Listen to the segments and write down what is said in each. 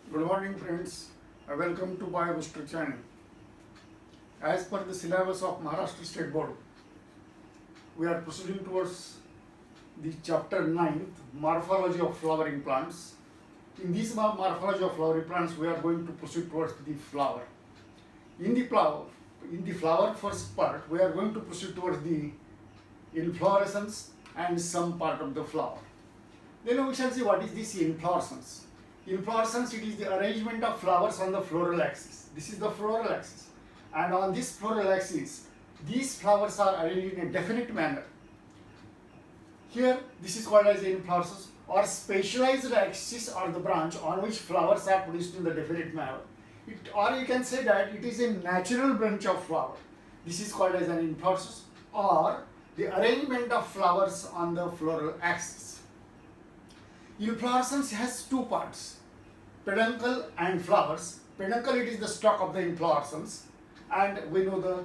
Good morning friends, welcome to BioBooster channel. As per the syllabus of Maharashtra State Board, we are proceeding towards the chapter 9th, Morphology of Flowering Plants. In this Morphology of Flowering Plants, we are going to proceed towards the flower. In the flower first part, we are going to proceed towards the inflorescence and some part of the flower. Then we shall see what is this inflorescence. Inflorescence, it is the arrangement of flowers on the floral axis. This is the floral axis. And on this floral axis, these flowers are arranged in a definite manner. Here, this is called as the inflorescence or specialized axis or the branch on which flowers are produced in the definite manner. Or you can say that it is a natural branch of flower. This is called as an inflorescence or the arrangement of flowers on the floral axis. Inflorescence has two parts, peduncle and flowers. Peduncle, it is the stalk of the inflorescence, and we know the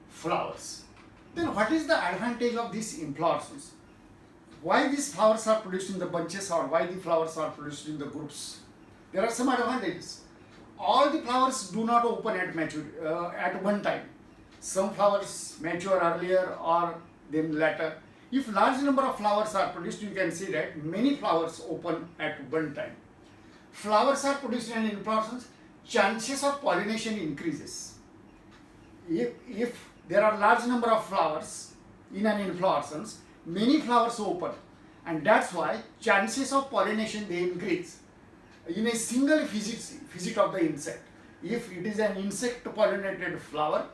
flowers. Then what is the advantage of this inflorescence? Why these flowers are produced in the bunches or why the flowers are produced in the groups? There are some advantages. All the flowers do not open at one time. Some flowers mature earlier or then later. If large number of flowers are produced, you can see that many flowers open at one time. Flowers are produced in an inflorescence, chances of pollination increases. If there are large number of flowers in an inflorescence, many flowers open, and that's why chances of pollination they increase. In a single visit of the insect, if it is an insect pollinated flower,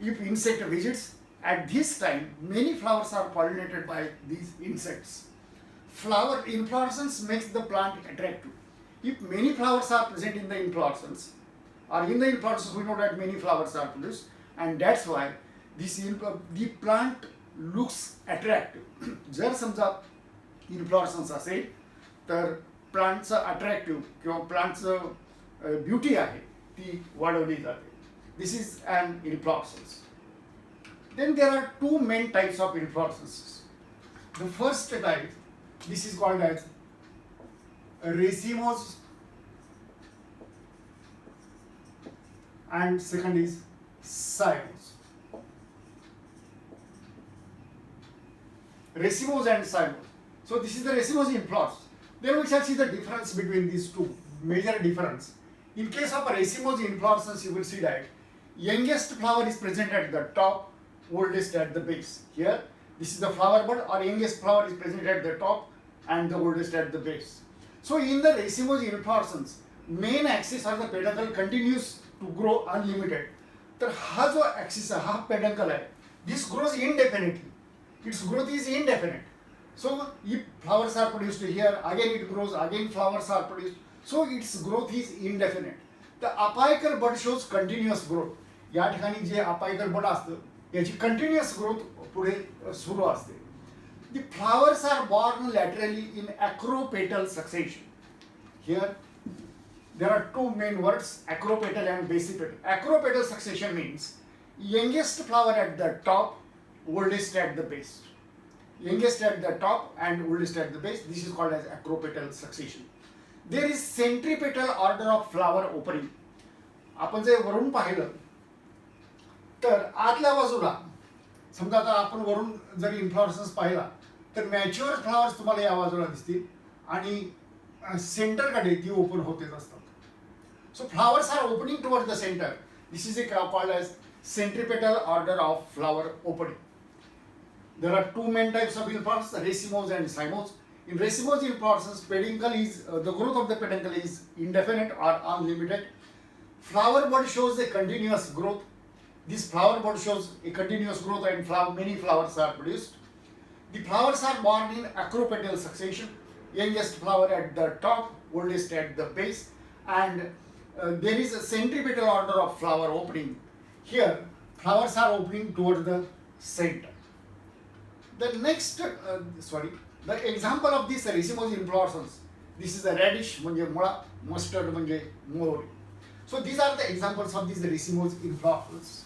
if insect visits, at this time, many flowers are pollinated by these insects. Flower inflorescence makes the plant attractive. If many flowers are present in the inflorescence, or in the inflorescence we know that many flowers are produced, and that's why the plant looks attractive. जर समजा inflorescence असेल तर प्लांटचं attractive किंवा प्लांटचं beauty आहे ती वाढवली जाते. This is an inflorescence. Then there are two main types of inflorescences. The first type, this is called as racemose, and second is cymose. Racemose and cymose. So this is the racemose inflorescence. Then we shall see the difference between these two, major difference. In case of a racemose inflorescence, you will see that youngest flower is present at the top, oldest at the base. Here, this is the flower bud or youngest flower is present at the top and the oldest at the base. So in the racemose inflorescence, main axis or the peduncle continues to grow unlimited. तर हा जो axis आहे, हा peduncle आहे, this grows indefinitely. Its growth is indefinite. So if flowers are produced here, again it grows, again flowers are produced. So its growth is indefinite. The apical bud shows continuous growth. या ठिकाणी जे apical bud असतं याची continuous growth पुढे सुरू असते. The flowers are born laterally in acropetal succession. Here there are two main words, acropetal and basipetal. Acropetal succession means youngest flower at the top, oldest at the base. Youngest at the top and oldest at the base. This is called as acropetal succession. There is centripetal order of flower opening. आपण जे वरून पाहिलं तर आतल्या बाजूला समजा आता आपण वरून जर इन्फ्लोरेसन्स पाहिला तर मॅच्युअर फ्लावर्स तुम्हाला या बाजूला दिसतील आणि सेंटरकडे ती ओपन होतेच असतात. So flowers are opening toward the center. This is called as centripetal order of flower opening. There are two main types of inflorescence, racemose and cymose. In racemose inflorescence, the growth of the peduncle is indefinite or unlimited. Flower bud shows a continuous growth. This flower bud shows a continuous growth and many flowers are produced. The flowers are born in acropetal succession. Youngest flower at the top, oldest at the base, and there is a centripetal order of flower opening. Here, flowers are opening towards the center. The next, the example of this racemose inflorescence, this is a radish म्हणजे मुळा, mustard म्हणजे मोहरी. So these are the examples of these racemose inflorescence.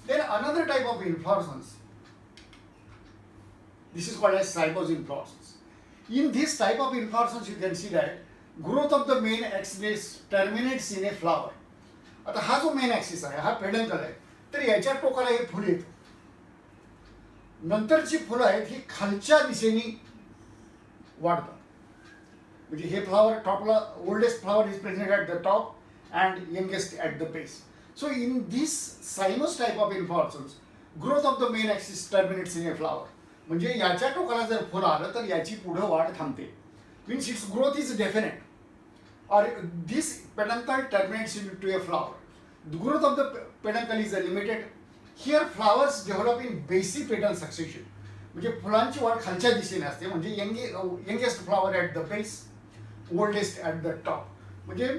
Then another type of inflorescence, this is called as cymose inflorescence. In this type of inflorescence, you can see that growth of the main axis terminates in a flower. आता हा जो main axis आहे हा peduncle आहे, तर याच्या टोकाला हे फुल येतं. नंतरची फुलं आहेत ही खालच्या दिशेने वाढतात. म्हणजे हे फ्लावर टॉपला oldest flower is present at the top and youngest at the base. So in this cymos type of inflorescence, growth of the main axis terminates in a flower. म्हणजे याच्या टोकाला जर फुल आलं तर याची पुढे वाढ थांबते. Means its growth is definite. Or this peduncle terminates into a flower. The growth of the peduncle is limited. Here flowers develop in basipetal succession. म्हणजे फुलांची वाढ खालच्या दिशेने असते. म्हणजे youngest flower at the base, oldest at the top. म्हणजे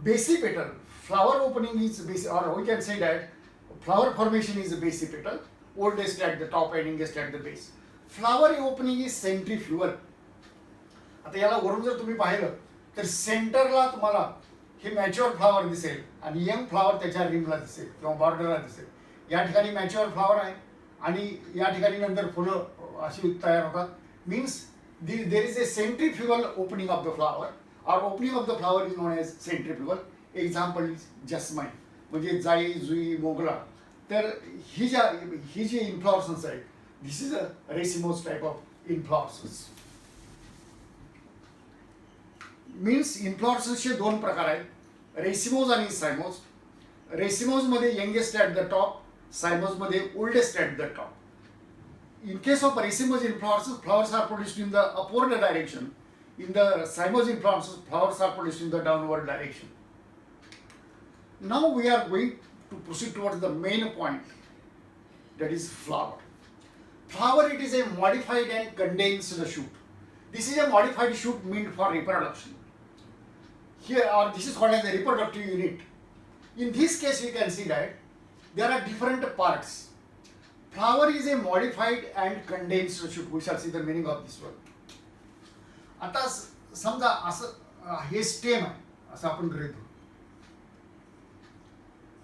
basipetal. Flower opening is basic, or we can say that flower formation is basipetal, oldest at the top and youngest at the base. Flower opening is centrifugal. आता याला वरून जर तुम्ही पाहिलं तर सेंटरला तुम्हाला हे मॅच्युअर फ्लावर दिसेल आणि यंग फ्लावर त्याच्या रिमला दिसेल किंवा बॉर्डरला दिसेल. या ठिकाणी मॅच्युअर फ्लावर आहे आणि या ठिकाणी नंतर फुलं अशी तयार होतात. Means there is a centrifugal opening of the flower, और opening of the flower is known as centrifugal. Example is jasmine, म्हणजे जाई जुई मोगरा. तर ही जी इन्फ्लॉरसन्स आहे, this is a racemose type of inflorescence. Means इन्फ्लॉरसन्सचे दोन प्रकार आहेत, रेसिमोज आणि सायमोज. रेसिमोजमध्ये यंगेस्ट ॲट द टॉप, सायमोजमध्ये oldest at the top. In case of racemose inflorescence, flowers are produced in the upward direction. In the cymose inflorescence, flowers are produced in the downward direction. Now we are going to proceed towards the main point, that is flower. Flower, it is a modified and condensed shoot. This is a modified shoot meant for reproduction. Here, or this is called as a reproductive unit. In this case, we can see that there are different parts. Flower is a modified and condensed shoot. We shall see the meaning of this word. आता समजा असं हे stem आहे असं आपण गृहीत धरू.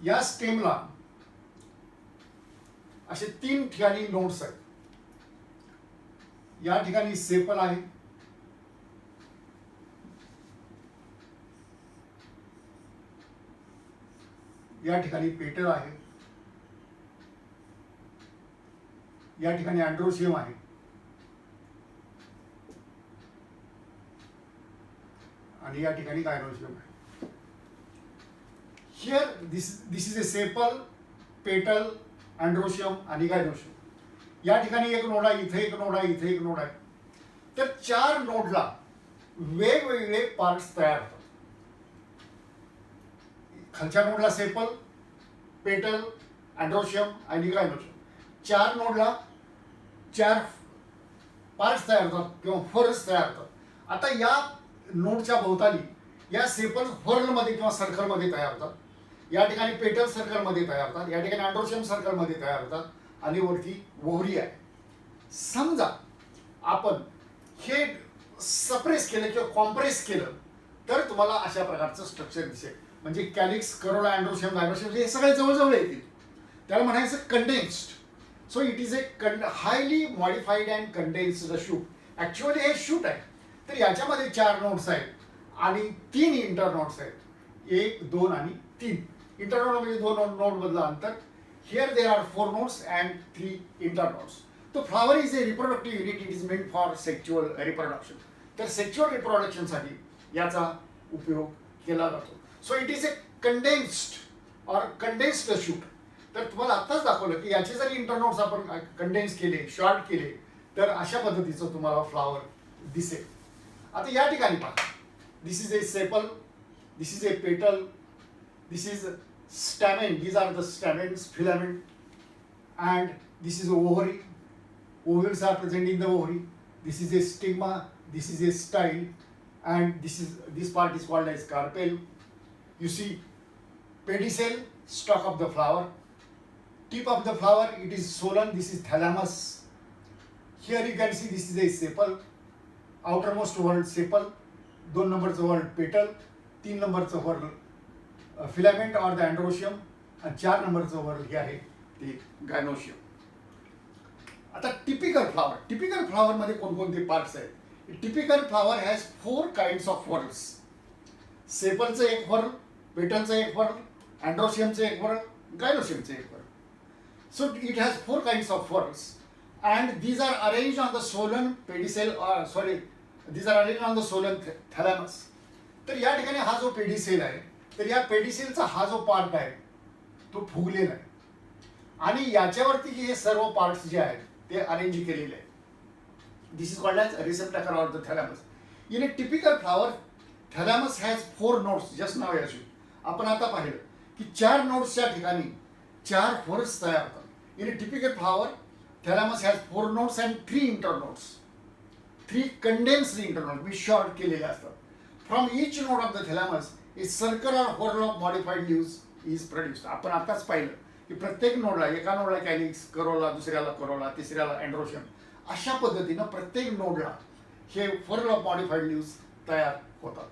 या स्टेमला असे 3 ठिकाणी नोड्स आहेत. या ठिकाणी सेपल आहे, या ठिकाणी पेटल आहे, या ठिकाणी अँड्रोसियम आहे आणि या ठिकाणी गायनोसियम आहे. Here this is a sepal, पेटल, अँड्रोसियम आणि गायनोसियम. या ठिकाणी एक नोड आहे, इथे एक नोड आहे, इथे एक नोड आहे. तर 4 नोडला वेगवेगळे पार्ट्स तयार होतात. खालच्या नोडला सेपल, पेटल, अँड्रोसियम आणि गायनोसियम. 4 नोडला 4 पार्ट्स तयार होतात किंवा फर्स तयार होतात. आता या नोडच्या भोवताली या सेपल व्हर्लमध्ये किंवा सर्कलमध्ये तयार होतात. या ठिकाणी पेटल सर्कलमध्ये तयार होतात, या ठिकाणी अँड्रोसियम सर्कलमध्ये तयार होतात आणि वरती ओव्हरी आहे. समजा आपण हे सप्रेस केलं किंवा कॉम्प्रेस केलं तर तुम्हाला अशा प्रकारचं स्ट्रक्चर दिसेल. म्हणजे कॅलिक्स, करोला, अँड्रोसियम, गायनोसियम हे सगळे जवळजवळ येतील. त्याला म्हणायचं condensed. So it is A highly modified and condensed shoot. Actually हे शूट आहे. तर याच्यामध्ये 4 नोड्स आहेत आणि 3 इंटरनोड्स आहेत, 1, 2 आणि 3. इंटरनोड म्हणजे 2 नोड मधलं अंतर. Here there are 4 nodes and 3 internodes. तो flower is a reproductive unit. It is meant for sexual reproduction. तर सेक्च्युअल रिप्रोडक्शनसाठी याचा उपयोग केला जातो. So it is a condensed or condensed shoot. तर तुम्हाला आत्ताच दाखवलं की याचे जरी इंटरनोड्स आपण कंडेन्स केले, शॉर्ट केले तर अशा पद्धतीचं तुम्हाला फ्लावर दिसेल. आता या ठिकाणी पहा, this is a sepal, this is a petal, this is stamen, these are the stamens, filament, and this is ovary. Ovules are present in the ovary. This is a stigma, this is a style, and this part is called as carpel. You see pedicel, stalk of the flower. Tip of the flower, it is swollen. This is thalamus. Here you can see this is a sepal. Outermost whorl sepal. 2 नंबरचं whorl petal. 3 नंबरचं whorl filament और the androecium आणि 4 नंबरचं whorl हे आहे ते gynoecium. आता typical flower मध्ये कोणकोणते पार्ट्स आहेत? Typical flower has 4 kinds of whorls. सेपलचं एक व्हर्ल, पेटलचं एक व्हर्ल, अँड्रोशियमचं एक व्हर्ल, गायनोशियमचं एक व्हर्ल. So it has 4 kinds of whorls, and these are arranged on the solen pedicel, these are arranged on the solen thalamus. तर या ठिकाणी हा जो पेडिसेल आहे, तर या पेडिसेलचा हा जो पार्ट आहे तो फुगलेला आहे आणि याच्यावरती हे सर्व पार्ट्स जे आहेत ते अरेंज केलेले आहेत. This is called as receptacle of the thalamus. In a typical flower thalamus has 4 nodes. Just नाव याची आपण आता पाहिलं की 4 नोड्सच्या ठिकाणी 4 व्हर्ल्स तयार होतात. In a typical flower, thalamus has 4 nodes and 3 internodes. 3 condensed internodes, which short केलेले असतात. From each node of the thalamus, a circular whorl of modified leaves is produced. आपण आताच पाहिलं की प्रत्येक नोडला, एका नोडला कॅलिक्स, करोला, दुसऱ्याला करोला, तिसऱ्याला अँड्रोशियम, अशा पद्धतीनं प्रत्येक नोडला हे whorl of modified leaves तयार होतात.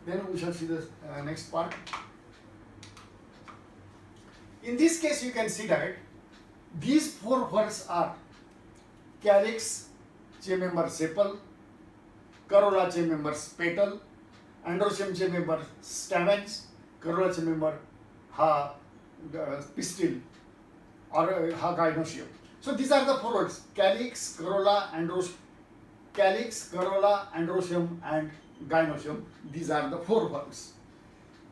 Then we shall see the next part. In this case, you can see that these 4 whorls are calyx चे member sepal, corolla चे member petal, androecium चे member stamens, corolla चे member हा pistil or हा gynoecium. So these are the 4 whorls: calyx, corolla, androecium and gynoecium. These are the 4 whorls.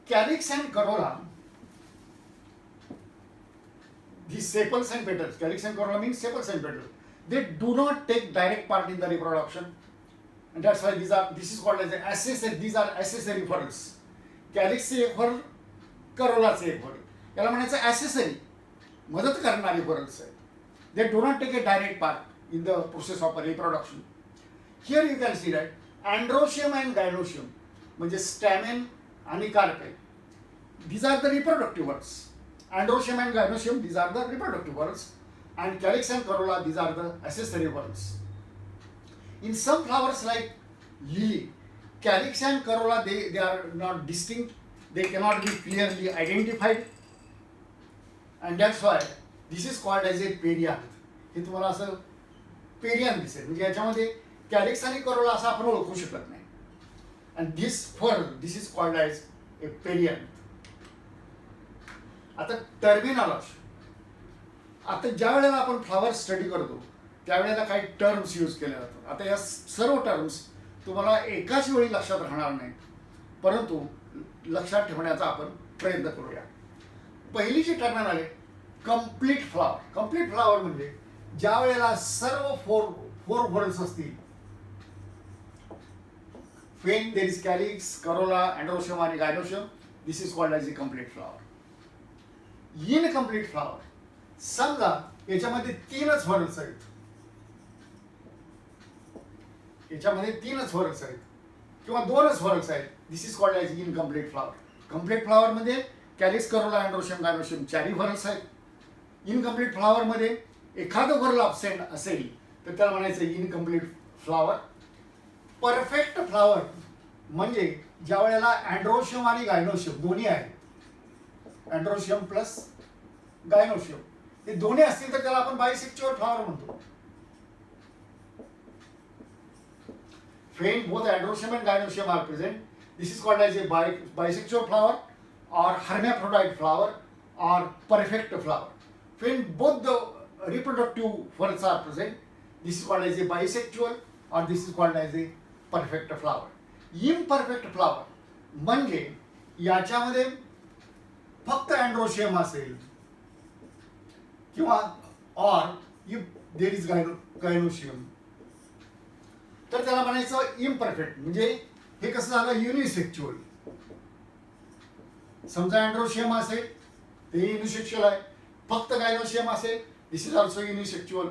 Calyx and corolla, these sepals and petals, calyx and corolla means sepals and petals, they do not take direct part in the reproduction, and that's why this is called as an accessory. These are accessory whorls. Calyx से एक whorl, corolla से एक whorl, याला म्हणायचं accessory, मदत करणारी whorls आहे. They do not take a direct part in the process of reproduction. Here you can see that androecium and gynoecium म्हणजे stamen आणि carpel, these are the reproductive whorls. Androecium and gynoecium, these are the reproductive whorls, and calyx and corolla, these are the accessory whorls. In some flowers like lily, calyx and corolla, they are not distinct, they cannot be clearly identified, and that's why this is called as a perianth. हे तुम्हाला असं पेरियन दिसेल, म्हणजे याच्यामध्ये calyx आणि Corolla असं आपण ओळखू शकत नाही. and this whorl, this is called as a perianth. आता टर्मिनॉलॉजी, आता ज्या वेळेला आपण फ्लॉवर स्टडी करतो त्यावेळेला काही टर्म्स यूज केले जातात. आता या सर्व टर्म्स तुम्हाला एकाच वेळी लक्षात राहणार नाही, परंतु लक्षात ठेवण्याचा आपण प्रयत्न करूया. पहिली जी टर्मिनॉलॉजी आहे कम्प्लीट फ्लॉवर. कम्प्लीट फ्लॉवर म्हणजे ज्या वेळेला सर्व 4 व्हॉर्ल्स असतील, when there is calyx, corolla, androecium आणि gynoecium, this is called as a complete flower. Incomplete flower, समजा याच्यामध्ये 3च व्हॉर्ल्स आहेत, याच्यामध्ये 3च व्हॉर्ल्स आहेत किंवा 2च व्हॉर्ल्स आहेत, this is called as incomplete flower. Complete flower मध्ये calyx, corolla, androecium, gynoecium 4 whorls आहेत. इनकम्प्लीट फ्लॉवर मध्ये एखादं व्हॉर्ल अब्सेंट असेल तर त्याला म्हणायचं इनकम्प्लीट फ्लॉवर. परफेक्ट फ्लॉवर म्हणजे ज्या वेळेला अँड्रोशियम आणि गायनोशियम दोन्ही आहेत, अँड्रोशियम प्लस गायनोशियम हे दोन्ही असतील तर त्याला आपण बायसेक्च्युअल फ्लॉवर म्हणतो. When both androecium and gynoecium are present, this is called as a bisexual flower or hermaphrodite flower or perfect flower. When both the reproductive whorls are present, this is called as a bisexual or this is called as a perfect flower. Imperfect flower म्हणजे याच्यामध्ये फक्त androecium असेल किंवा और if there is gynoecium तर त्याला म्हणायचं imperfect. म्हणजे हे कसं झालं युनिसेक्च्युअल. समजा अँड्रोशियम असेल ते युनिसेक्च्युअल आहे, फक्त गायनोशियम असेल this is also unisexual.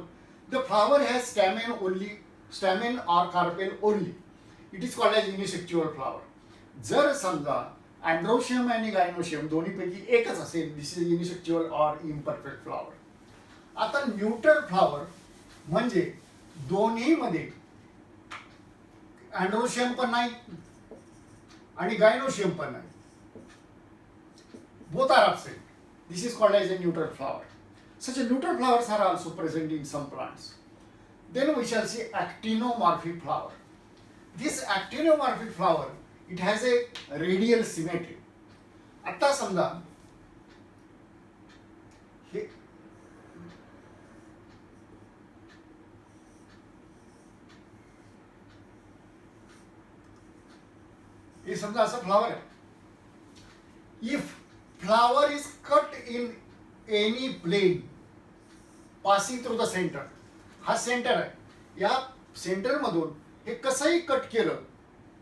The flower has stamen only, stamen और carpel only, it is called as unisexual flower. जर समजा अँड्रोशियम आणि गायनोशियम दोन्हीपैकी एकच असेल दिस इज युनिसेक्च्युअल और इम्परफेक्ट फ्लॉवर. आता न्यूट्रल फ्लॉवर म्हणजे दोन्हीमध्ये अँड्रोशियम पण नाही आणि गायनोशियम पण नाही, both are absent. This is called as a neutral flower. Such a neutral flowers are also present in some plants. Then we shall see actinomorphic flower. This actinomorphic flower, it has a radial symmetry. आता समजा हे समजा असं flower आहे. If flower is cut in any plane passing through the center, हा center आहे, या centre मधून हे कसंही कट केलं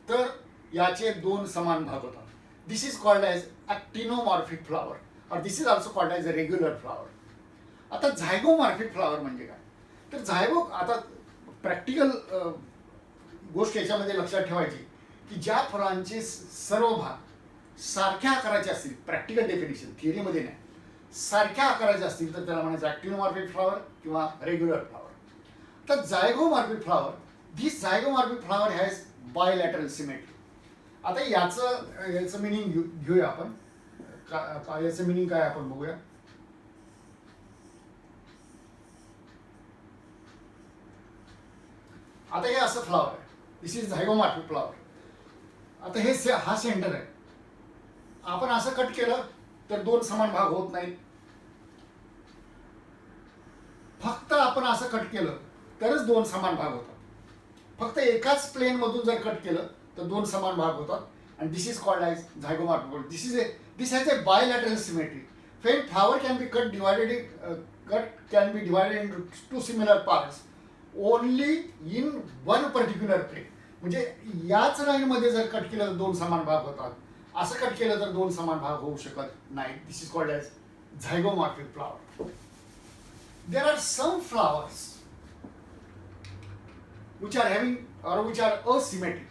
तर याचे दोन समान भाग होतात. This is called as actinomorphic flower और this is also called as a regular flower. आता झायगोमॉर्फिक फ्लावर म्हणजे काय, तर झायगो, आता प्रॅक्टिकल गोष्ट याच्यामध्ये लक्षात ठेवायची की ज्या फळांचे सर्व भाग सारख्या आकाराचे असतील, प्रॅक्टिकल डेफिनेशन थिअरीमध्ये नाही, सारख्या आकाराचे असतील तर त्याला म्हणायचं ॲक्टिनोमॉर्फिक फ्लावर किंवा रेग्युलर फ्लावर. तर zygomorphic flower, this zygomorphic flower has bilateral symmetry. आता याचं मिनिंग घेऊया आपण. याचं मिनिंग काय आपण बघूया. आता हे असं फ्लावर आहे, दिस इज झायगोमॉर्फिक फ्लावर. आता हे हा सेंटर आहे, आपण असं कट केलं तर दोन समान भाग होत नाहीत. फक्त आपण असं कट केलं तरच दोन समान भाग होतात. फक्त एकाच प्लेन मधून जर कट केलं तर दोन समान भाग होतात. and this is called as zygomorphic. This has a bilateral symmetry. When flower can be divided into two similar parts only in one particular plane. म्हणजे याच लाईन मध्ये जर कट केलं तर दोन समान भाग होतात, असं कट केलं तर दोन समान भाग होऊ शकत नाही. This is called as zygomorphic flower. There are some flowers which are having or which are asymmetric.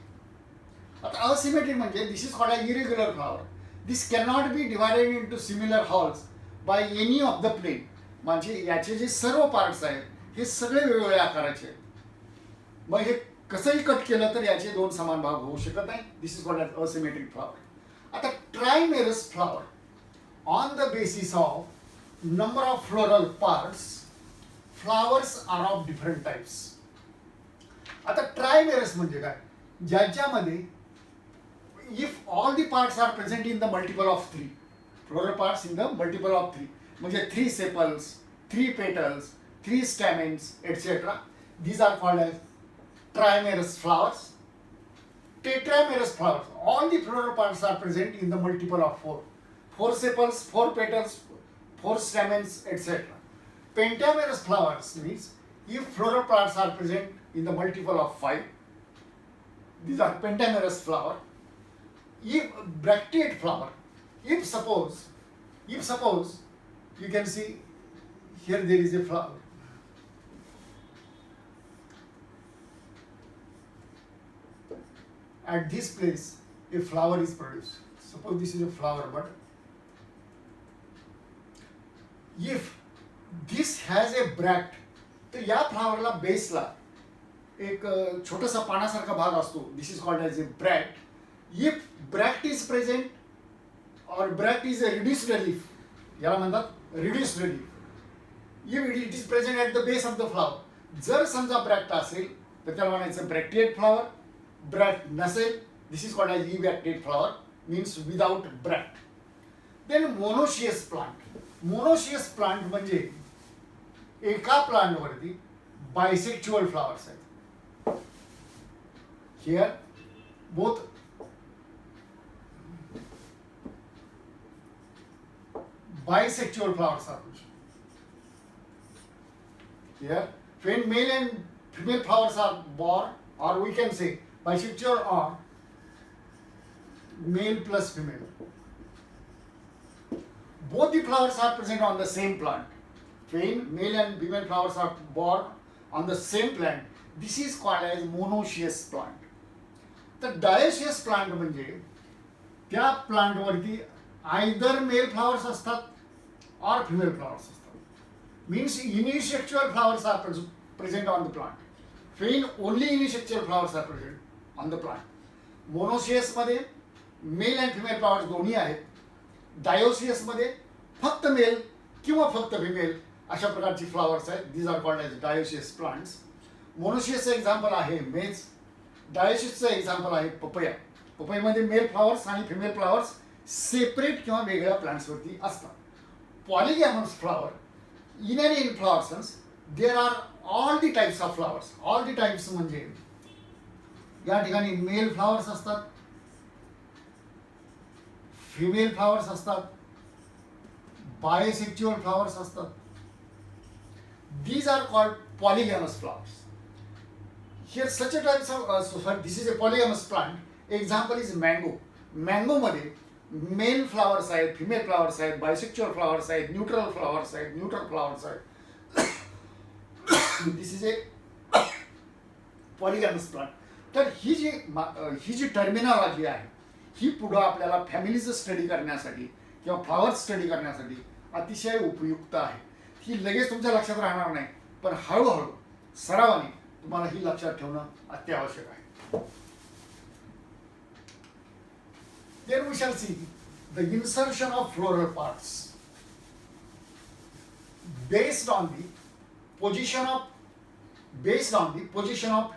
आता asymmetric म्हणजे this is called as irregular flower. This cannot be divided into similar halves by any of the plane. म्हणजे याचे जे सर्व parts आहेत हे सगळे वेगवेगळ्या आकाराचे आहेत. मग हे कसंही कट केलं तर याचे दोन समान भाग होऊ शकत नाही. This is called as asymmetric flower. आता trimerous flower on the basis of number of floral parts, flowers are of different types. आता ट्रायमेरस म्हणजे काय, ज्याच्यामध्ये if all the parts are present in the multiple of 3, floral parts in the multiple of 3, म्हणजे 3 sepals, 3 petals, 3 stamens etcetera, these are called as trimerous flowers. Tetramerous flowers, all the floral parts are present in the multiple of 4, 4 sepals, 4 petals, 4 stamens, etc. Pentamerous flowers means if floral parts are present in the multiple of 5, these are pentamerous flower. If bracteate flower, if suppose you can see here there is a flower. At this place a flower is produced. Suppose this is a flower, but if this has a bract, तर या फ्लावरला बेसला एक छोटासा पानासारखा भाग असतो. This is called as a bract. If bract is present और bract is a reduced relief, याला म्हणतात reduced relief. If it is present at the base of the flower, जर समजा ब्रॅक्ट असेल तर त्याला म्हणायचं ब्रॅक्टिएट फ्लावर. ब्रॅक्ट नसेल, this is called as ebracteate flower, means without bract. Then monoecious plant. Monoecious plant म्हणजे एका प्लांटवरती बायसेक्च्युअल फ्लावर्स आहेत. Here both bisexual flowers are present. Here when male and female flowers are born, or we can say bisexual or male plus female, both the flowers are present on the same plant. When male and female flowers are born on the same plant, this is called as monoecious plant. तर dioecious plant म्हणजे त्या प्लांटवरती either male flowers असतात और female flowers असतात. Means unisexual flowers are present on the plant. When only unisexual flowers are present on the plant. मोनोशियसमध्ये male and female flowers दोन्ही आहेत. डायोशियसमध्ये फक्त मेल किंवा फक्त फिमेल अशा प्रकारची फ्लावर्स आहेत. These are called as dioecious plants. मोनोशियसचं एक्झाम्पल आहे मेज. डायोशियसचं एक्झाम्पल आहे पपया. पपईमध्ये मेल फ्लॉवर्स आणि फिमेल फ्लॉवर्स सेपरेट किंवा वेगळ्या प्लांट्सवरती असतात. Polygamous flower in an inflorescence there are all the types of flowers. All the types म्हणजे या ठिकाणी मेल फ्लॉवर्स असतात, फिमेल फ्लॉवर्स असतात, बायसेक्च्युअल फ्लॉवर्स असतात. These are called polygamous flowers. Here such a types of this is a polygamous plant. Example is mango. Mango मध्ये mail flowers आहेत, female flowers आहेत, बायसेक्च्युअल flowers आहेत, न्यूट्रल फ्लॉवर्स आहेत, neutral flowers आहेत. This is A पॉलिगॅमस plant. तर ही जी terminology आहे ही पुढं आपल्याला फॅमिलीचं स्टडी करण्यासाठी किंवा फ्लॉवर स्टडी करण्यासाठी अतिशय उपयुक्त आहे. ही लगेच तुमच्या लक्षात राहणार नाही, पण हळूहळू सरावाने तुम्हाला ही लक्षात ठेवणं अत्यावश्यक आहे. Then we shall see the insertion of floral parts based on the position of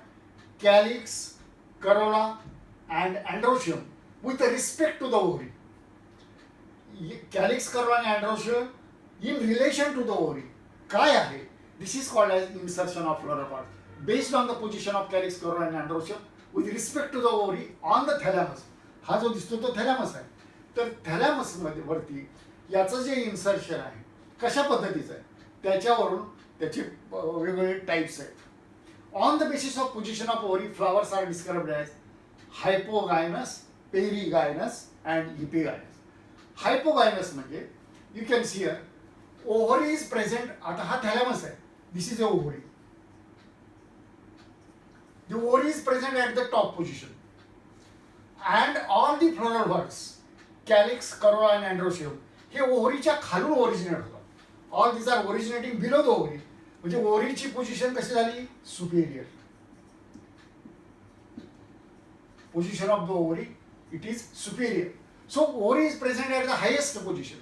calyx, corolla and androecium with respect to the ovary. Calyx, corolla and androecium in relation to the ovary काय आहे? This is called as insertion of floral parts based on the position of calyx, corolla and androecium with respect to the ovary on the thalamus. हा जो दिसतो तो थॅलॅमस आहे. तर थॅलॅमस मध्ये वरती याचं जे इन्सर्शन आहे कशा पद्धतीचं आहे त्याच्यावरून त्याचे वेगवेगळे टाइप्स आहेत. On the basis of position of ovary flowers are described as hypogynous, perigynous and epigynous. Hypogynous म्हणजे you can see here ovary is present. आता हा थॅलॅमस आहे, this is a ovary. The ovary is present at the top position and all the floral buds, calyx, corolla and androecium हे ओव्हरीच्या खालून originate होतात. All these are originating below the ovary. म्हणजे ओव्हरीची position कशी झाली? Superior. Position of the ovary it is superior. So ovary is present at the highest position.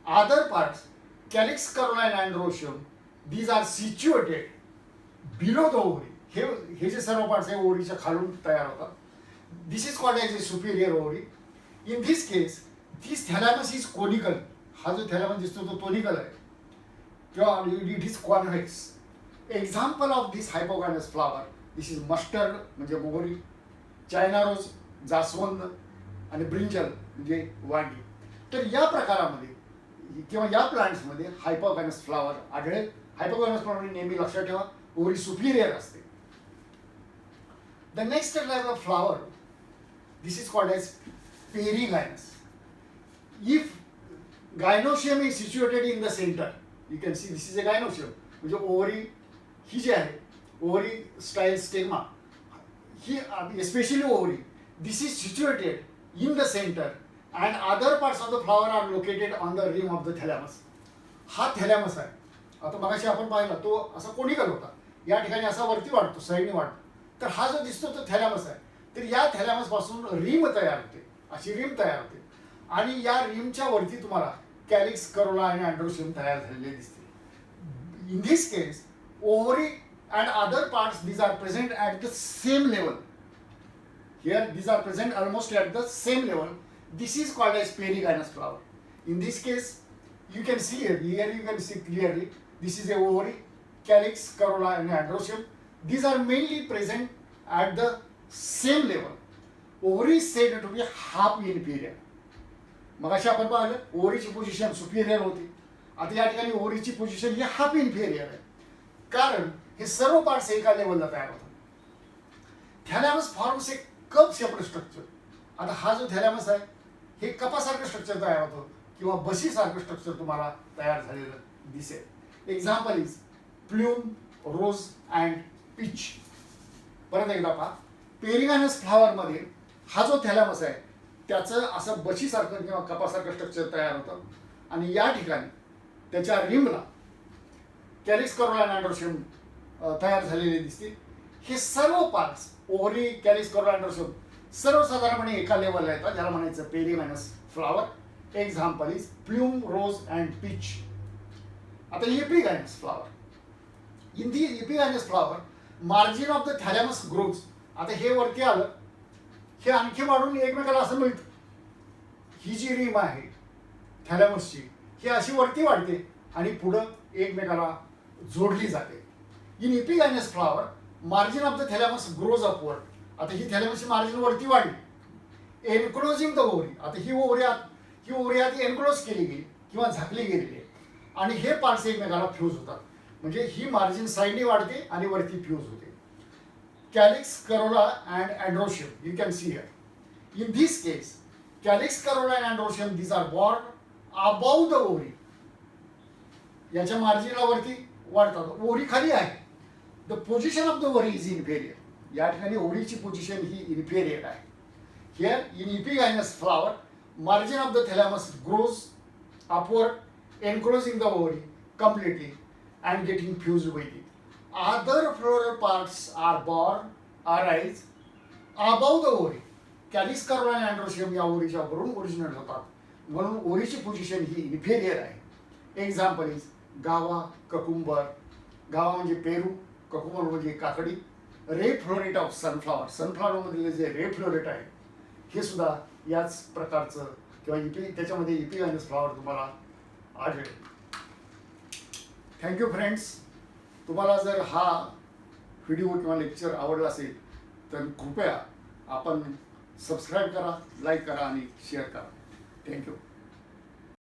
Other parts calyx, corolla and androecium these are situated below the ovary. हे जे सर्व parts आहे ओव्हरीच्या खालून तयार होतात. This is called as a superior ovary. In this case, this thalamus is conical. हा जो thalamus दिसतो तो conical आहे किंवा it is convex. Example of this hypogynous flower, this is mustard म्हणजे मोहरी, चायना रोज, जास्वंद आणि ब्रिंजल म्हणजे वांगी. तर या प्रकारामध्ये किंवा या प्लांट्समध्ये हायपोगायनस फ्लॉवर आढळेल. हायपोगायनस फ्लॉवर नेहमी लक्षात ठेवा ओव्हरी सुपिरियर असते. The next type of flower, this is called as perigynous. If gynoecium is situated in the center, you can see this is a gynoecium. म्हणजे ओव्हरी ही जी आहे ओव्हरी स्टाईल स्टेगमा ही especially ovary, this is situated in the center and other parts of the flower are located on the rim of the thalamus. हा thalamus आहे. आता मगाशी आपण पाहिला तो असा कोनिकल होता, या ठिकाणी असा वरती वाढतो, साईडने वाढतो. तर हा जो दिसतो तो थॅलॅमस आहे. तर या थॅलॅमस पासून रिम तयार होते, अशी रिम तयार होते आणि या रिमच्या वरती तुम्हाला कॅलिक्स, करोला आणि अँड्रोशियम तयार झालेले दिसते. In this case ovary and other parts these are present at the same level. Here these are present almost at the same level. This is called as perigynous flower. In this case you can see here you can see clearly this is a ovary, calyx, corolla and androecium. These are mainly present at the same level. Ovary is said to be half inferior. मगाशी आपण पाहिलं ओव्हरीची position Superior होती. आता या ठिकाणी ओव्हरीची position ही half inferior आहे, कारण हे सर्व पार्ट्स एका लेवलला तयार होतात. Thalamus forms a cup shaped structure. आता हा जो थॅलॅमस आहे हे कपासारखं स्ट्रक्चर तयार होतं किंवा बशीसारखं स्ट्रक्चर तुम्हाला तयार झालेलं दिसेल. Example is plume, rose and peach. परत एकदा पहा, पेरिगायनस फ्लॉवरमध्ये हा जो थॅलॅमस आहे त्याचं असं बशीसारखं किंवा कपासारखं स्ट्रक्चर तयार होतं आणि या ठिकाणी त्याच्या रिमला कॅलिक्स, करोला आणि अँड्रोशियम तयार झालेले दिसतील. हे सर्व parts ovary, calyx, corolla, androecium सर्वसाधारणपणे एका लेवलला येतात, ज्याला म्हणायचं पेरिगायनस flower. Example is plume, rose and peach. आता epigynous flower. In the epigynous flower, margin of the thalamus grows. आता हे वरती आलं हे आणखी वाढून एकमेकाला असं मिळतं. ही जी रिम आहे थॅलॅमसची ही अशी वरती वाढते आणि पुढं एकमेकाला जोडली जाते. In epigynous flower margin of the thalamus grows upward. आता ही थॅलॅमसची मार्जिन वरती वाढली. Enclosing the ovary. आता ही ओव्हरी आधी एनक्लोज केली गेली किंवा झाकली गेलेली आहे आणि हे पार्ट्स एकमेकाला फ्यूज होतात. म्हणजे ही मार्जिन साईडने वाढते आणि वरती फ्यूज होते. Calyx corolla and androecium you can see here. In this case calyx corolla and androecium these are born above the ovary. याच्या मार्जिनला वरती वाढतात. ओव्हरी खाली आहे. The position of the ovary is inferior. या ठिकाणी ओव्हरीची पोझिशन ही इन्फेरियर आहे. Here in epigynous flower margin of the thalamus grows upward, enclosing the ovary completely and getting fused with it. Other floral parts are arise above the ovary. Calyx carola and androecium या ओव्हरीच्या वरून originate होतात. म्हणून ओव्हरीची position ही inferior आहे. Example is guava, cucumber. Guava म्हणजे पेरू, cucumber म्हणजे काकडी. Ray floret of sunflower. सनफ्लॉवरमधले जे रे फ्लोरेट आहे हे सुद्धा याच प्रकारचं किंवा त्याच्यामध्ये इपिगायनस फ्लॉवर तुम्हाला आढळेल. Thank you friends. तुम्हाला जर हा व्हिडिओ किंवा लेक्चर आवडला असेल तर कृपया आपण सबस्क्राईब करा, लाईक करा आणि शेअर करा. थँक्यू.